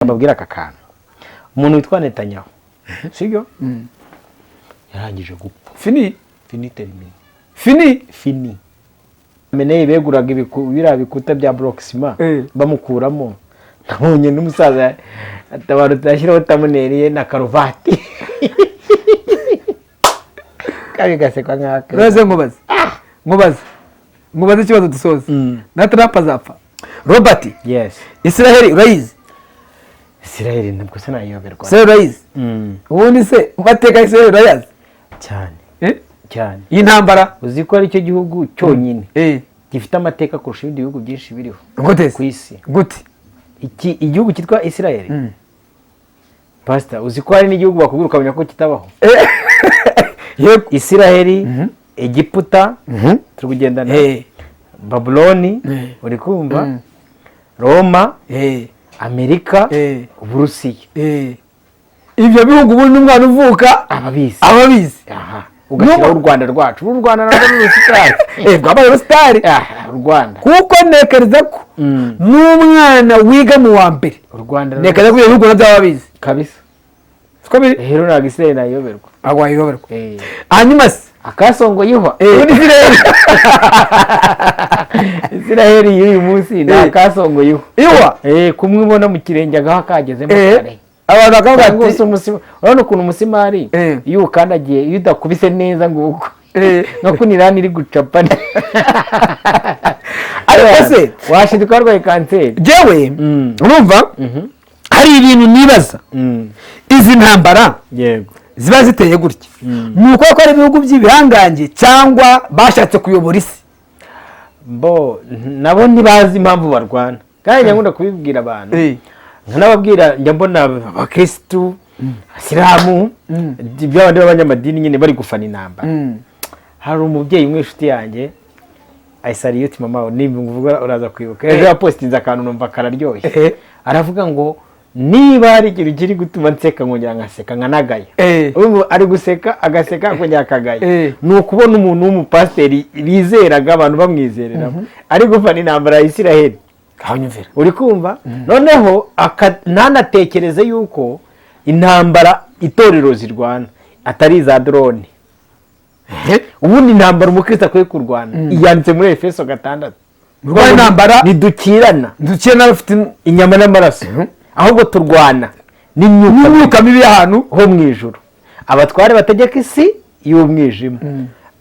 mbabwira aka kantu umuntu witwa Netanyahu sibyo yarangije gupfa fini ameneye beguraga biriya bikuta bya Bloxima bamukuramo nabonye n'umusaza atabarutse ashyiraho tamuneriye na karuvati kabi gasekwa nkaka raze nkubaze ikibazo dusoza na Trump azapfa Robert yes Israel urayizi Israel ntabwo se nayoberwa urayizi ubundi se bateka Israel urayazi cyane iyi ntambara uzi ko ari cyo gihugu cyonyine gifite amateka kurusha ibindi bihugu byinshi biriho ku isi gute igihugu cyitwa Israel pastor uzi ko hari n'igihugu bakubwira ukamenya ko kitabaho Israel Egiputa turi kugendana Babyloni uri kumva Roma Amerika Uburusiya ibyo bihugu ubundi umwana uvuka ababizi ugashyiraho u Rwanda rwacu u Rwanda nabwo ni urusitari rwabaye urusitari u Rwanda kuko ntekereza ko n'umwana wiga mu wa mbere u Rwanda ntekereza ko ibyo bihugu nabyo ababizi kabisa siko biri rero ntabwo Israel nayoberwa wayoberwa hanyuma se akasongo yihwa Israel y'uyu munsi ni akasongo yihwa kumwe ubona mu kirenge agaho kagezemo kare abantu bakavuga ati urabona ukuntu umusimari iyo ukandagiye iyo udakubise neza ngo uko nko kunirani iri gucapa ariko se washiduka warwaye kanseri jewe urumva hari ibintu nibaza izi ntambara yego ziba ziteye gutya ni uko ari ibihugu by'ibihangange cyangwa bashatse kuyobora isi nabo ntibazi impamvu barwana kandi nyakunda kubibwira abantu nkanababwira njya mbona abakirisitu abasilamu by'abandi b'abanyamadini nyine bari gufana intambara hari umubyeyi umwe inshuti yanjye ayisariyuti mama niba uraza kwibuka ejo yapositinze akantu numva kararyoshye aravuga ngo niba hari ikintu kiri gutuma nseka nkongera ngaseka nkanagaya ari guseka agaseka akongera akagaya ni ukubona umuntu w'umupasiteri bizeraga abantu bamwizereramo ari gufana intambara ya Israel uri kumva noneho ntanatekereze yuko intambara itorero zirwana atari iza drone ubundi intambara umukristo akwiye kurwana iyanditse muri Efeso 6 intambara ntidukirana bafite inyama n'amaraso ahubwo turwana n'imyuka mibi y'ahantu ho mu ijuru abatware bategeka isi y'umwijima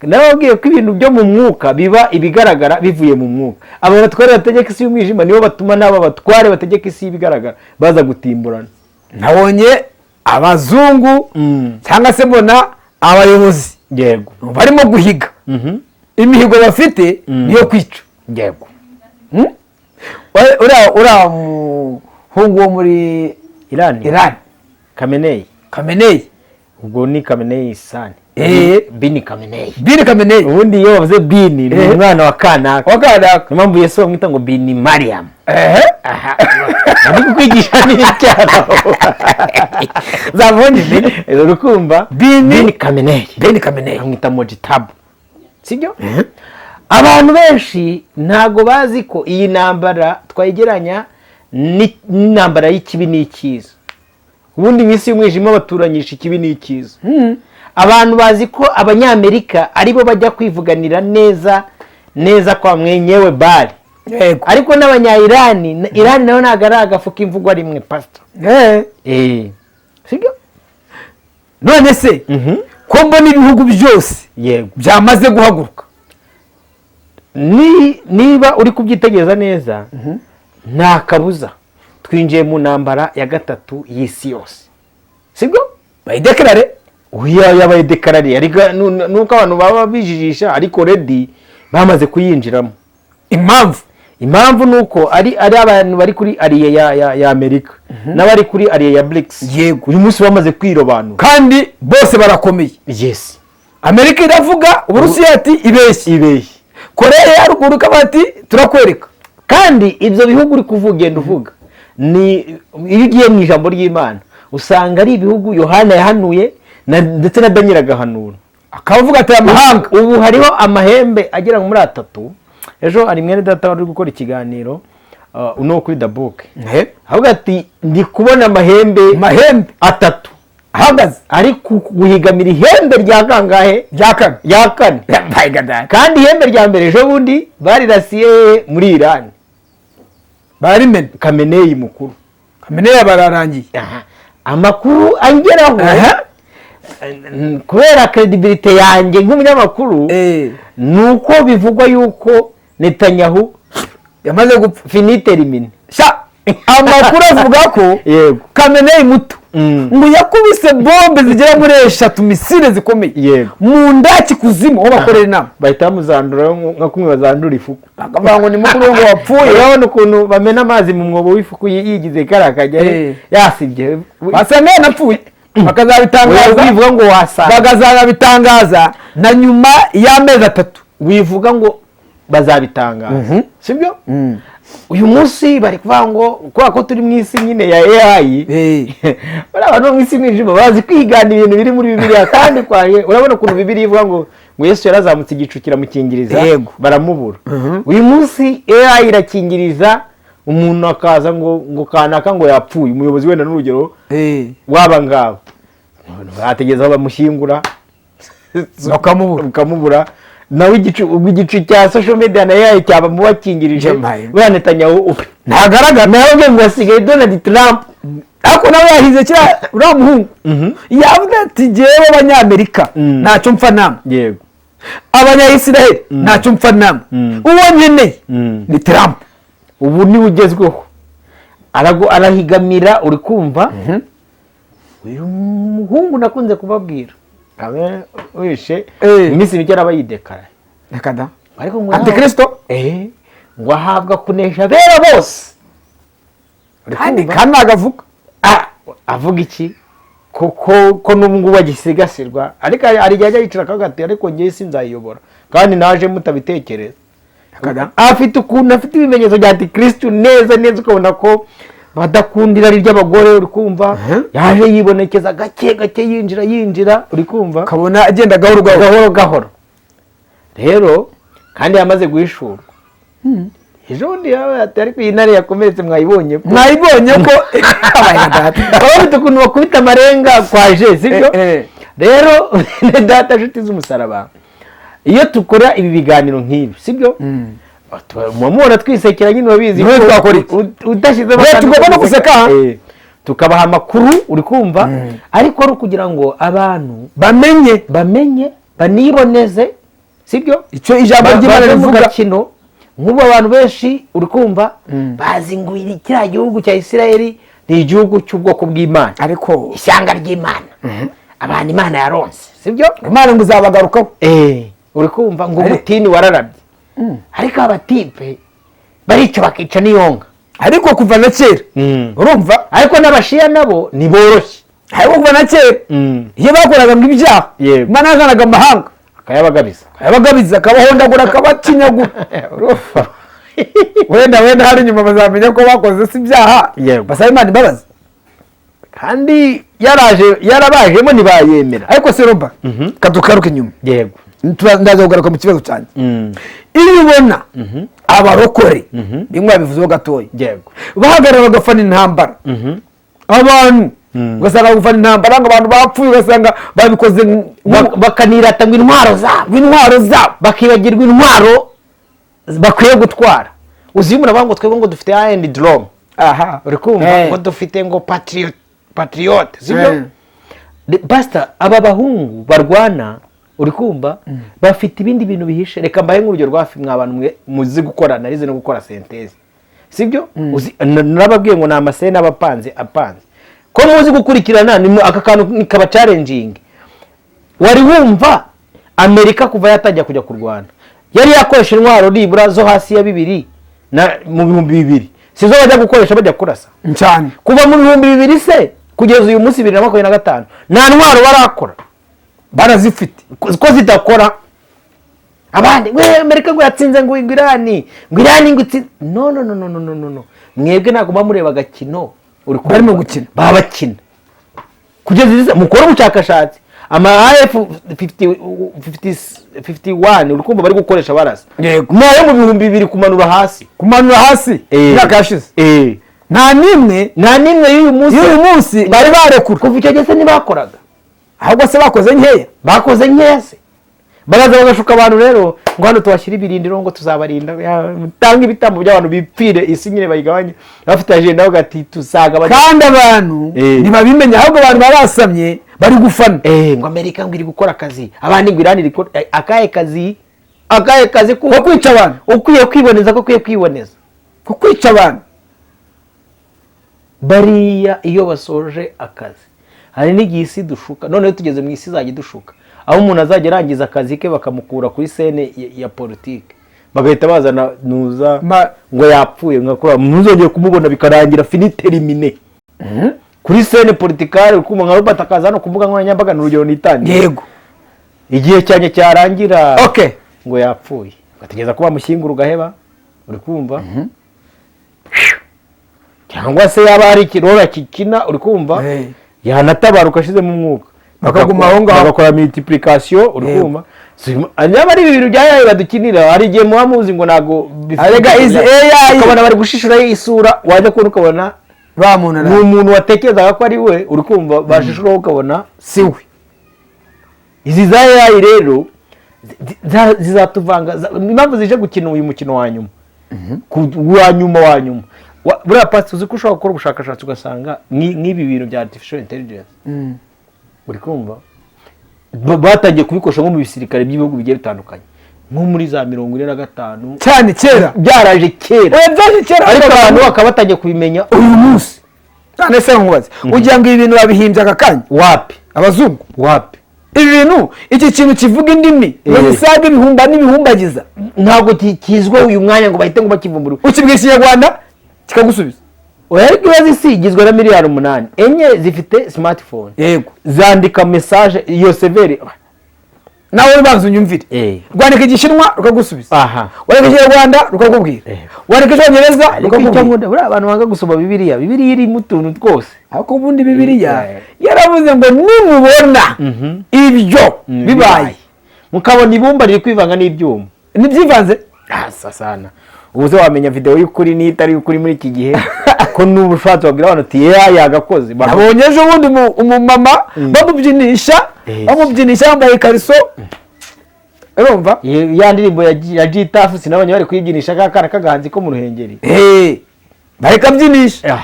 nababwiye ko ibintu byo mu mwuka biba ibigaragara bivuye mu mwuka aba batware bategeka isi y'umwijima nibo batuma n'aba batware bategeka isi y'ibigaragara baza gutimburana nabonye abazungu cyangwa se mbona abayobozi yego barimo guhiga imihigo bafite niyo kwica yego uriya muhungu wo muri Iran Khamenei ubwo ni Khamenei sani Bini Khamenei ubundi iyo bavuze Bini ni umwana wa kanaka impamvu Yesu bamwita ngo Bini Mariam ari kukwigisha n'icyaro zabonye urukumva Bini Khamenei bamwita Mojitabu sibyo abantu benshi ntago bazi ko iyi ntambara twayigeranya n'intambara y'kibi n'icyiza ubundi mwisi y'umwijima baturanyisha ikibi n'icyiza abantu bazi ko abanyamerika aribo bajya kwivuganira neza kwa mwenyewe bari ariko n'abanya-Irani nayo ntago ari agafuka imvugo rimwe pastor sibyo none se ko mbona ibihugu byose byamaze guhaguruka niba uri kubyitegereza neza nta kabuza twinjiye mu ntambara ya 3 y'isi yose sibyo bayidekarare yabayidekarare ariko nuko abantu baba bijijisha ariko ready bamaze kuyinjiramo impamvu nuko ari abantu bari kuri ariye ya Amerika n'abari kuri ariye ya BRICS yego uyu munsi bamaze kwirobanura kandi bose barakomeye yes Amerika iravuga Uburusiya ati ibeshye Korea ya ruguru kabati turakwereka kandi ibyo bihugu uri kuvugenda uvuga ni iyo ugiye mu ijambo ry'Imana usanga ari ibihugu Yohana yahanuye ndetse na Daniel agahanura akavuga ati amahanga ubu hariho amahembe agera muri 3 ejo ari mwene data wari gukora ikiganiro uno kuri dabuke ahubwo ati ndi kubona amahembe atatu ahagaze ari guhigamira ihembe rya kangahe rya kane kandi ihembe rya mbere ejo bundi barirasiye muri Iran barimena Khamenei mukuru Khamenei bararangiye amakuru angeraho kubera credibility yanjye nk'umunyamakuru nuko bivugwa yuko Netanyahu yamaze gupfa finitermine amakuru avuga ko Khamenei muto ngo yakubise bombe zigera muri 3 misile zikomeye mu ndaki kuzimu aho bakorera inama bahita muzandura nka kumwe bazandura ifuku bakavuga ngo ni mukuru ngo wapfuye urabona ukuntu bamena amazi mu mwobo w'ifuku yigize karakajya yasibye basanga yanapfuye bakazabitangaza wivuga ngo wasanga bakazabitangaza na nyuma y'amezi 3 wivuga ngo bazabitangaza sibyo uyu munsi bari kuvuga ngo kwa ko turi mu isi nyine ya AI bari abantu mu isi mwinjima bazi kwigana ibintu biri muri Bibiliya kandi kwaye urabona ukuntu Bibiliya ivuga ngo Yesu yarazamutse igicu kiramukingiriza baramubura uyu munsi AI irakingiriza umuntu akaza ngo kanaka ngo yapfuye umuyobozi wenda n'urugero waba ngabo bategeza aho bamushyingura bakamubura nawe igicu cya social media na AI cyaba mu bakingirije bwa Netanyahu ntagaragara nawe ngo asigaye Donald Trump ako nawe yahize kira uramuhungu yavuga ati jewe abanyamerika ntacyo mpfa namwe yego abanyayisiraheli ntacyo mpfa namwe uwo nyene ni Trump ubu ni ugezweho arahigamira uri kumva uyu muhungu nakunze kubabwira abe wishe iminsi mike arabayidekara nakada ariko ngo Antikristo ngo ahabwa kunesha bera bose kandi agavuga avuga iki ko n'ubungu bagisigasirwa ariko arijya yicara kagati ariko ngiye sinzayiyobora kandi naje mutabitekereza afite ukuntu afite ibimenyetso bya Antikristo neza ukabona ko badakundira ry'abagore uri kumva yaje yibonekeza gake yinjira uri kumva kabona agenda gahoro rero kandi yamaze guhishurwa ejo ndi ariko iyi ntare yakomeretse mwayibonye ko abafite ukuntu bakubita amarenga kwaje sibyo rero data nshuti z'umusaraba iyo tukora ibi biganiro nk'ibi sibyo mumubona twisekera nyine wabizi ko twakora udashizemo tugomba no guseka tukabaha amakuru uri kumva ariko ari kugira ngo abantu bamenye baniboneze sibyo icyo ijambo ry'Imana rivuga kino nk'ubu abantu benshi uri kumva bazi ngo kiriya gihugu cya Isiraheli ni igihugu cy'ubwoko bw'Imana ariko ishyanga ry'Imana abantu Imana yaronse sibyo Imana ngo uzabagarukaho uri kumva ngo umutini wararabye ariko abatipe barico bakica niyonga ariko kuva na kera urumva ariko n'abashiya nabo ni boroshye ariko kuva na kera iyo bakoraga ngo ibyaha Imana yazanaga amahanga akayabagabiza akabahondagura akabakinyagura wenda hari nyuma bazamenya ko bakoze si ibyaha basaba Imana imbabazi kandi yarabajemo ntibayemera ariko se roba kadukaruke inyuma yego ndaza kugaruka mu kibazo cyane iyo ubona abarokore bimwe babivuzeho gatoya yego bahagarara bagafana intambara abantu ugasanga gufana intambara ngo abantu bapfuye ugasanga babikoze bakanirata ngo intwaro zabo bakibagirwa intwaro bakwiye gutwara uzi umuntu avuga ngo twebwe ngo dufite iron drum uri kumva ngo dufite ngo patriot sibyo basta aba bahungu barwana uri kumva bafite ibindi bintu bihishe reka mbaye nk'urugero rwafi mwabantu muzi gukora narize no gukora synthese sibyo nababwiye ngo namasene apanze ko muzi gukurikirana ni aka kantu kaba challenging wari wumva Amerika kuva yatajya kujya kurwana yari yakoresha intwaro nibura zo hasi ya 2 na mu 2000 sizo bajya gukoresha bajya kurasa cyane kuva mu 2000 se kugeza uyu munsi 2025 nta ntwaro barakora barazifite ko zidakora abandi Amerika ngo yatsinze ngo Irani ngo no mwebwe ntago bamureba gakino uri barimo gukina babakina kugeza mukora ubushakashatsi ama AF 51 urukumva bari gukoresha barasa nayo mu bihumbi 2 kumanura hasi imyaka yashize nta nimwe y'uyu munsi bari barekura kuva icyo gihe ntibakoraga, ahubwo se bakoze nkeya se baraza bagashuka abantu rero ngo hano tubashyira ibirindiro ngo tuzabarinda mutanga ibitambo by'abantu bipfire isi nyine bayigabanye bafite agenda bagati tusaga kandi abantu ntibabimenya, ahubwo abantu barasamye bari gufana ngo Amerika ngo iri gukora akazi abandi ngo Iran iri akahe kazi ko kwica abantu ukwiye kwiboneza ko kwica abantu bariya iyo basoje akazi hari n'igihe isi dushuka, noneho tugeze mu isi izajya dushuka aho umuntu azajya arangiza akazi ke bakamukura kuri sene ya politike bagahita bazana nuza ngo yapfuye ngakora ntuzongeye kumubona bikarangira finiterimine kuri sene politikale ukuma nka Robert akaza hano kuvuga nkoranyambaga n'urugero nitangiye yego igihe cyane cyarangira ngo yapfuye bategeza ko bamushyingura ugaheba uri kumva cyangwa se yaba hari ikirora kikina uri kumva yanatabaruka ashizemo umwuka bakaguma aho ngaho bagakora multiplication uri kumva anyaba ari ibintu byayaye badukinira hari igihe muba muzi ngo nago arega izi AI ukabona bari gushishura isura wajya kubona ukabona bamunana ni umuntu watekerezaga ko ari we uri kumva bashishura ukabona si we. Izi za AI rero zizatuvanga impamvu zije gukina uyu mukino wa nyuma wa nyuma buriya pasi uzi ko ushobora gukora ubushakashatsi ugasanga nk'ibi bintu bya artificial intelligence uri kumva batangiye kubikoresha nko mu bisirikare by'ibihugu bigiye bitandukanye nko muri za 45 cyane kera byaraje kera ariko abantu bakaba batangiye kubimenya uyu munsi cyane se nkubaze ugira ngo ibi bintu babihimbye akakanya wapi abazungu wapi ibi bintu iki kintu kivuga indimi bazisaga ibihumba n'ibihumbagiza ntabwo kizwe uyu mwanya ngo bahite ngo bakivumbura ukibwira Ikinyarwanda kikagusubiza ariko yazigizwe na miliyari 8 enye zifite smartphone yego zandika message iyo severe nawe ubanza unyumvire rwandika Igishinwa rukagusubiza wandika Ikinyarwanda rukakubwira wandika Icyongereza rukakubwira buriya abantu banga gusoma Bibiliya iri mu tuntu twose ariko ubundi Bibiliya yaravuze ngo nimubona ibyo bibaye mukabona ibumba riri kwivanga n'ibyuma nibyivanze sana ubuze wamenya video y'ukuri n'itari y'ukuri muri iki gihe ko n'ubushatse wagira abantu ati yagakoze babonye ejo bundi umumama bamubyinisha yambaye ikariso urumva ya ndirimbo ya Gitafu sinabanye bari kuyibyinisha kakana kagahanzi ko mu Ruhengeri bari kabyinisha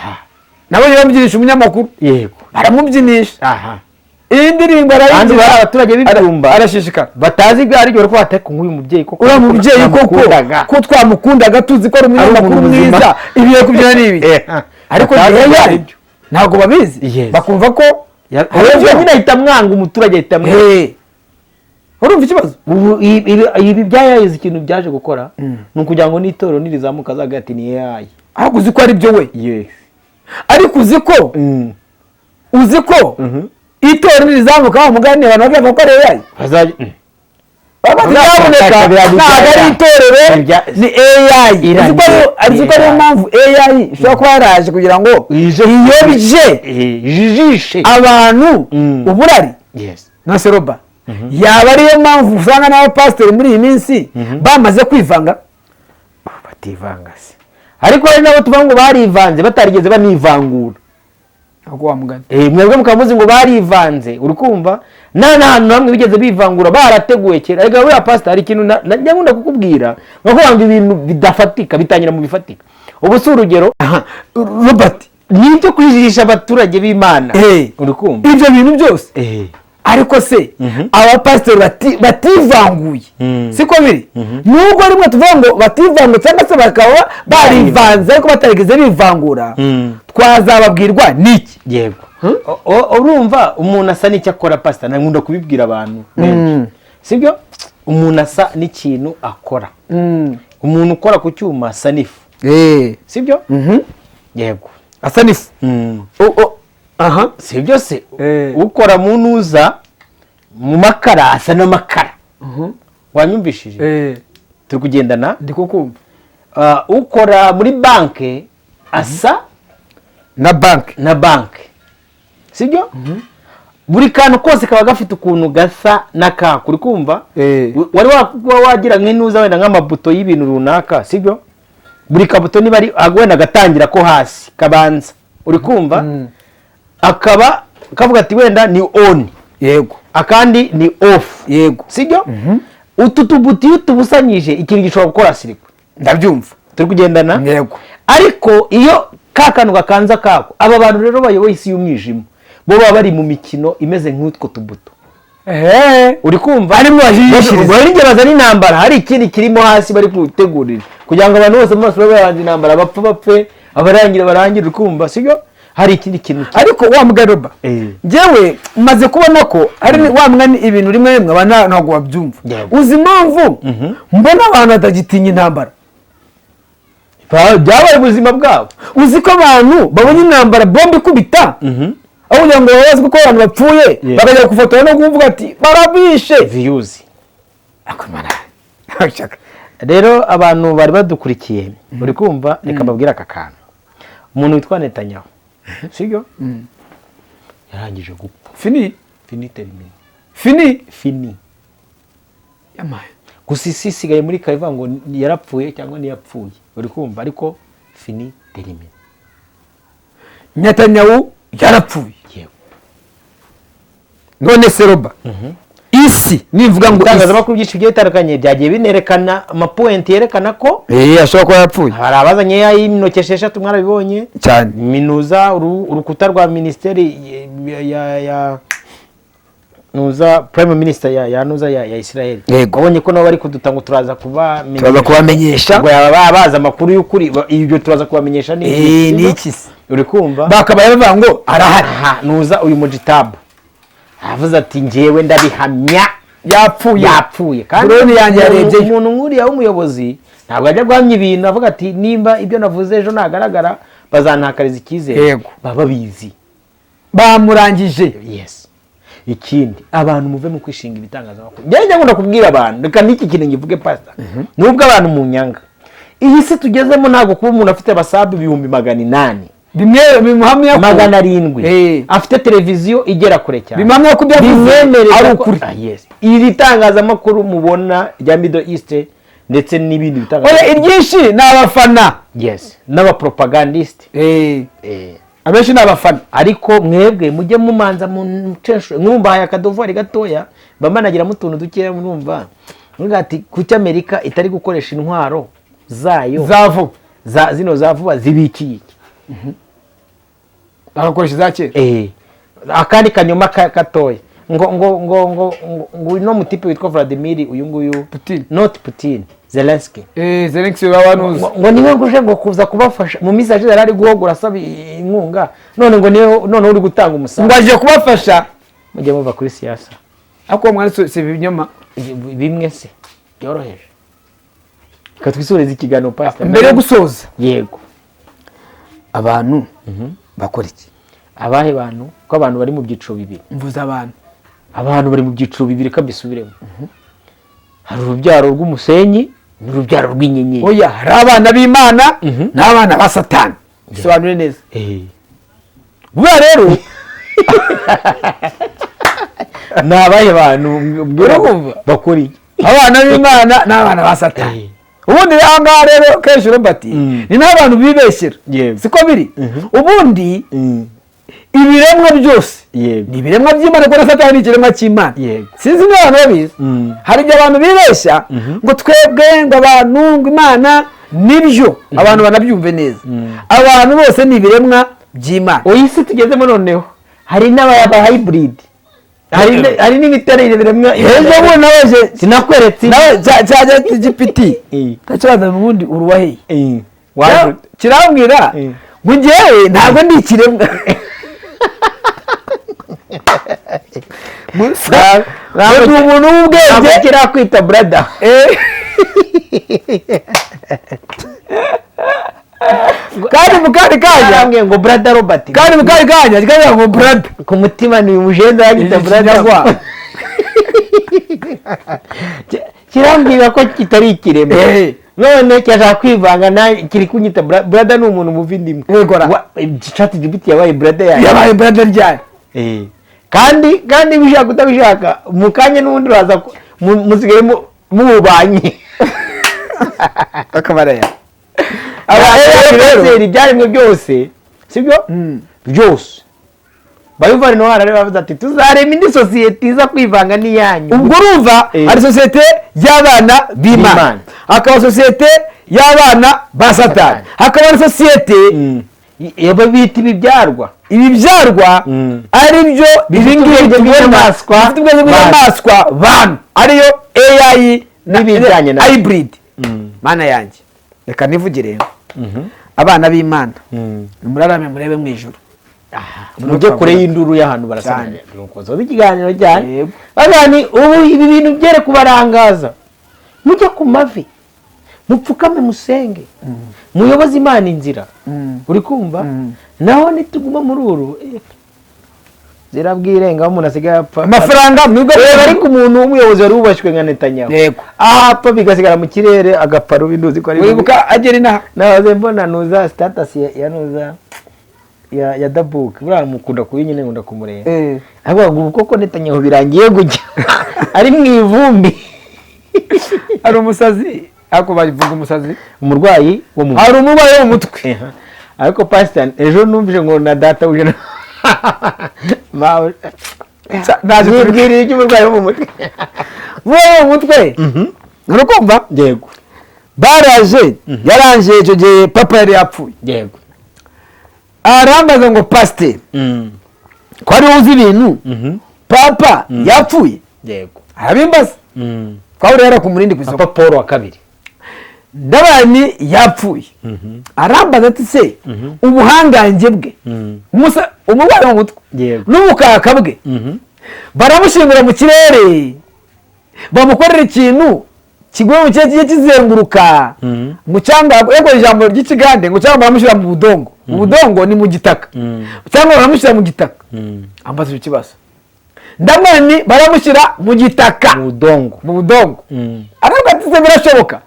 nabonye bamubyinisha umunyamakuru yego baramubyinisha iyi ndirimbo arayigira abaturage b'ibyumba arashishikara batazi ibyo ari byo ko bateka nk'uyu mubyeyi koko uriya mubyeyi ko twamukundaga tuzi ko ari umunyamakuru mwiza ibiye kubyina n'ibi ariko ntabwo babizi bakumva ko nyine ahita mwanga umuturage ahita mwanga urumva ikibazo ibi byayayize ikintu byaje gukora ni ukugira ngo n'itorero nirizamuka azaga ati ni AI ahubwo uzi ko ari byo we ariko uzi ko itorero nirizamuka wa mugani abantu bavuga ko ari AI baboneka ntabwo ari itorero ni AI uzi ko ariyo mpamvu AI ishobora kuba yaraje kugira ngo iyobye ijijishe abantu uburari na seroba yaba ariyo mpamvu usanga n'abapasiteri muri iyi minsi bamaze kwivanga bativanga se ariko hari nabo tuvuga ngo barivanze batarigeze banivangura ntabwo wamugana mwebwe mukamuzi ngo barivanze uri kumva n'ahantu hamwe bigeze bivangura barateguye kera ariko buriya pastor hari ikintu njya kukubwira nko kwanga ibintu bidafatika bitangira mu bifatika ubu si urugero Robert n'ibyo kujijisha abaturage b'Imana uri kumva ibyo bintu byose ariko se abapasiteri bativanguye siko biri nubwo rimwe tuvuga ngo bativanguye cyangwa se bakaba barivanze ariko batarigeze bivangura twazababwirwa n'iki yego urumva umuntu asa n'icyo akora pastor nkunda kubibwira abantu sibyo umuntu asa n'ikintu akora umuntu ukora ku cyuma asa n'ifu sibyo yego asa n'ifu sibyo se ukora mu ntuza mu makara asa n'amakara wanyumvishije turi kugendana ndi kukumva ukora muri banke asa na banke sibyo buri kantu kose kaba gafite ukuntu gasa n'akako uri kumva wari wagira nk'inuza wenda nk'amabuto y'ibintu runaka sibyo buri kabuto niba ari wenda gatangira ko hasi kabanza uri kumva akaba kavuga ati wenda ni on yego akandi ni off yego sibyo utu tubuti iyo tubusanyije ikintu gishobora gukora sirikwe ndabyumva turi kugendana yego ariko iyo kakanu gakanza kako aba bantu rero bayoboye isi y'umwijima bo baba bari mu mikino imeze nk'utwo tubuto uri kumva harimo abajishiriza bari ngiye bazana intambara hari ikindi kirimo hasi bari kutegurira kugira ngo abantu bose mu maso babanze intambara bapfe barangire uri kumva sibyo hari ikindi kintu ariko wa mugaroba njyewe maze kubona ko ari wa mwani ibintu rimwe abana ntabwo babyumva uzi impamvu mbona abantu batagitinya intambara byabaye ubuzima bwabo uzi ko abantu babonye intambara bombe ikubita aho kugira ngo babaze ko abantu bapfuye bakajya gufotora no kuvuga ati barabishe viyuzi rero abantu bari badukurikiye uri kumva reka mbabwire aka kantu umuntu witwa Netanyahu sibyo yarangije gupfa fini termine fini yamaye gusa isi isigaye muri kayiva ngo yarapfuye cyangwa ntiyapfuye uri kumva ariko fini termine Netanyahu yarapfuye yego none se roba isi nivuga ngo itangazamakuru byinshi bigiye bitandukanye byagiye binerekana amapointi yerekana ko ashobora kuba yapfuye hari abazanye y'intoki 6 mwarabibonye cyane minuza urukuta rwa ministeri ya nuza prime minister ya nuza ya Israel wabonye ko nabo bari kudutanga turaza kubamenyesha ngo yaba baza amakuru y'ukuri ibyo turaza kubamenyesha ni iki uri kumva bakaba yavuga ngo arahari nuza uyu Mujitabu avuze ati ngewe ndabihamya yapfuye kandi drone yanjye yarebye umuntu nkuriya w'umuyobozi ntabwo ajya guhamya ibintu avuga ati nimba ibyo navuze ejo nagaragara bazantakariza icyizere baba bizi bamurangije yes ikindi abantu muve mu kwishinga ibitangazamakuru njye ngunda kubwira abantu reka niki kintu ngivuge pastor nubwo abantu mu nyanga iyi si tugezemo ntabwo kuba umuntu afite abasabu 800 bimwe bimuhamya ko 700 afite televiziyo igera kure cyane bimuhamya ko ari ukuri yes iri tangazamakuru mubona rya Middle East ndetse n'ibindi bitangazamakuru iryinshi n'abafana yes n'abapropagandist abenshi n'abafana ariko mwebwe mujye mumanza mu censho mwumbaye akadovari gatoya bamanagira mutuntu dukeya mwumva ngati kuki Amerika itari gukoresha intwaro zayo zino zavuba zibikiye bagakoresha za kera akandi kanyuma katoya ngo no mutipe witwa Vladimir uyu nguyu Putin not Putin Zelensky babanuza ngo niwe guje ngo kuza kubafasha mu message yari guhogura asaba inkunga none ngo none uri gutanga umusanzu ngo aje kubafasha mujye muva kuri siyasa ako mwanditse se binyoma bimwe se byoroheje katwisoreza ikiganiro pastor mbere yo gusoza yego abantu bakora iki abahe bantu ko abantu bari mu byiciro bibiri mvuza abantu bari mu byiciro bibiri kabisubiremo hari urubyaro rw'umusenyi n'urubyaro rw'inyenyeri oya hari abana b'Imana n'abana ba Satani bisobanure neza bwa rero nabaye bantu bakora iki abana b'Imana n'abana ba Satani ubundi yanga rero kenshi Robert ni n'abantu bibeshyera siko biri ubundi ibiremwa byose ni ibiremwa by'Imana ko Satani ni ikiremwa cy'Imana sinzi n'abantu babizi hari igihe abantu bibeshya ngo twebwe ngo abantu ngo Imana nibyo abantu banabyumve neza abantu bose ni ibiremwa by'Imana oyisi tugezemo noneho hari n'aba hybrid hari n'imiterere biremwa ejo bundi nawe sinakweretse nawe cyaje GPT takibaza n'ubundi uruwahe kirambwira ngo ngewe ntabwo ndi ikiremwa ni umuntu w'ubwenge kirakwita brother kandi mukandi kanya ngo brother Robert kandi mukandi kanya kikavuga ngo brother ku mutima ni umujenza yagita brother kirambwira ko kitari ikiremwa none cyashaka kwivanga na kiri kunyita brother ni umuntu muvindimwe wegora chat GPT yabaye brother yabaye brother ryari kandi bishaka utabishaka mu kanya n'ubundi uraza musigaye mubanye akabaraya abaseri byaremwe byose sibyo byose bayumva no harare bavuze ati tuzarema indi societe iza kwivanga n'iyanyu. ubwo urumva ari societe y'abana b'Imana, hakaba societe y'abana ba Satani, hakaba ari societe bita ibibyarwa ari byo ibingibi by'inyamaswa bantu ariyo AI n'ibijyanye na hybrid. Mana yanjye reka nivugire abana b'Imana murarame murebe mu ijuru mujye kure y'induru y'ahantu barasana nuko ikiganiro cyane bagani ubu ibi bintu byere kubarangaza mujye ku mavi mupfukame musenge muyoboze Imana inzira uri kumva naho nituguma muri uru zirabwirenga umuntu asigaye apfa amafaranga mwibwo bari ku muntu w'umuyobozi wari wubashywe nka Netanyahu apfa bigasigara mu kirere agaparo binduzi ko ari wibuka agera inaha nabaze mbona nuza status ya nuza ya Dabuka buriya mukunda kuyi nyine nkunda kumureba avuga ngo koko Netanyahu birangiye gujya ari mu ivumbi ari umusazi ako bavuga umusazi umurwayi wo mu hari umurwayi wo mu mutwe ariko pastor ejo numvise ngo na data uje naje kubwirira icy'umurwayi wo mu mutwe wo mu mutwe urukumva yego baraje yaranje icyo gihe papa yari yapfuye yego arambaza ngo pastor ko ari uzi ibintu papa yapfuye yego arabimbaza twahuriye hariya ku Murindi ku isoko papa Paul wa kabiri ndabani yapfuye arambaza ati se ubuhangange bwe umurwayi mu mutwe n'ubukaka bwe baramushingura mu kirere bamukorera ikintu kiguye mu kirere kigiye kizenguruka mu cyangwa yego ijambo ry'ikigande ngo cyangwa baramushyira mu budongo ubudongo ni mu gitaka cyangwa baramushyira mu gitaka ambaza icyo kibazo ndamani baramushyira mu gitaka mu budongo aravuga ati se birashoboka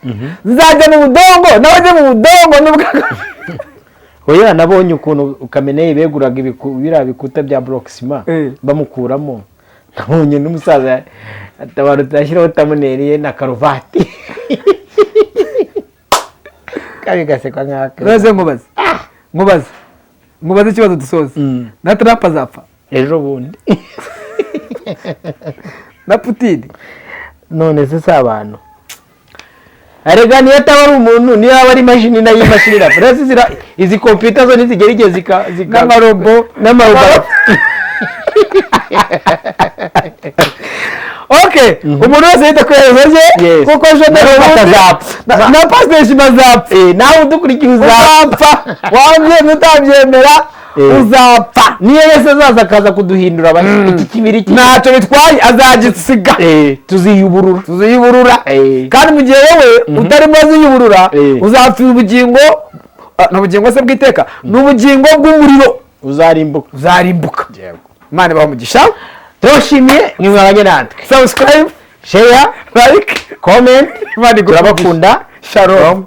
nzajya mu budongo n'abajya mu budongo n'ubwaka oya nabonye ukuntu ukameneye beguraga biriya bikuta bya Bloxima bamukuramo nabonye n'umusaza atabarutse ashyiraho tamuneriye na karuvati kabi gasekwa nkaka reze nkubaze ikibazo dusoza na Trump azapfa ejo bundi na Putin none se abantu arega niyo ataba ari umuntu niyo aba ari imashini nayo imashini irapfa izi computer zo nizigera igihe n'amarobo okay umuntu wese yita kwerezo rye kuko ejo na pastor Shimazapfa nawe udukurikiye uzapfa wambye mutabyemera uzapfa niyo yese azaza akaza kuduhindura iki kibiri ntacyo bitwaye azagisiga tuziyuburura kandi mu gihe wowe utarimo aziyuburura uzapfira ubugingo n'ubugingo se bw'iteka n'ubugingo bw'umuriro uzarimbuka Imana bamugisha turashimiye mwabanye natwe subscribe share like comment turabakunda shalom